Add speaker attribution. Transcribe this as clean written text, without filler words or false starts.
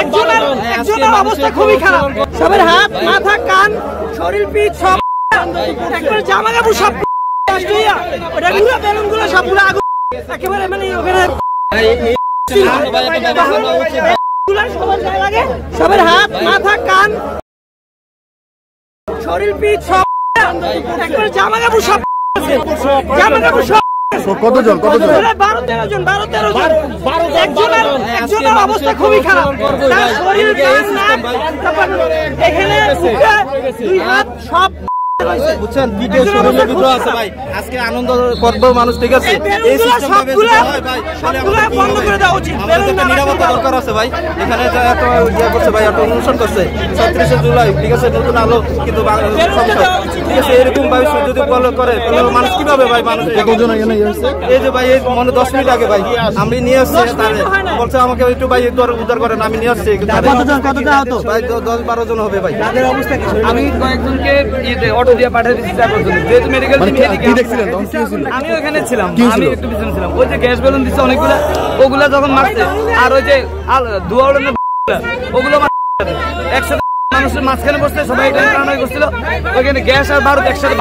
Speaker 1: একজনের অবস্থা খুবই খারাপ। সবার হাত, মাথা, কান, শরীর, পিঠ সব একবারে জামা কাপড় সব ওটা গুলো বেলুন গুলো সব পুরো আগুন একেবারে মানে ওখানে সবার হাত, মাথা, কান, শরীর, পিঠ সব একবারে জামা কাপড় সব
Speaker 2: কতজন
Speaker 1: 12-13 জন একজনের অবস্থা খুবই খারাপ। তার শরীর, কান, নাক, এখানে দুই হাত সব
Speaker 3: বুঝছেন, ভিডিও শোরুমের ভিতরে আছে ভাই। আজকে আনন্দ করবো মানুষ, ঠিক আছে, এই সিস্টেমটা বন্ধ করে দেওয়া উচিত। আমাদের একটা নিরাপত্তা দরকার আছে ভাই। এখানে এত ইয়ে করছে ভাই, একটা অনুষ্ঠান করছে 37শে জুলাই, ঠিক আছে, নতুন আলো কিন্তু ঠিক আছে, এরকম ভাই যদি ফলো করে তাহলে মানুষ কিভাবে ভাই মানুষ এই যে ভাই এই মনে 10 মিনিট আগে ভাই আমি নিয়ে আসছি, বলছে আমাকে একটু ভাই উদ্ধার করেন, আমি নিয়ে আসছি ভাই 10-12 জন হবে ভাই।
Speaker 4: আমি কয়েকজনকে অটো দিয়ে পাঠিয়ে দিচ্ছি, যেহেতু মেডিকেল আমি ওখানে ছিলাম, আমি একটু পিছনে ছিলাম। ওই যে গ্যাস বেলুন দিচ্ছে অনেকগুলা, ওগুলা যখন মারছে, আর ওই যে ধোয়া উড়ানো ওগুলো একসাথে মানুষের মাঝখানে বসছে, সবাই এটা টানাই করছিল, ওইখানে গ্যাস আর বারুদ একসাথে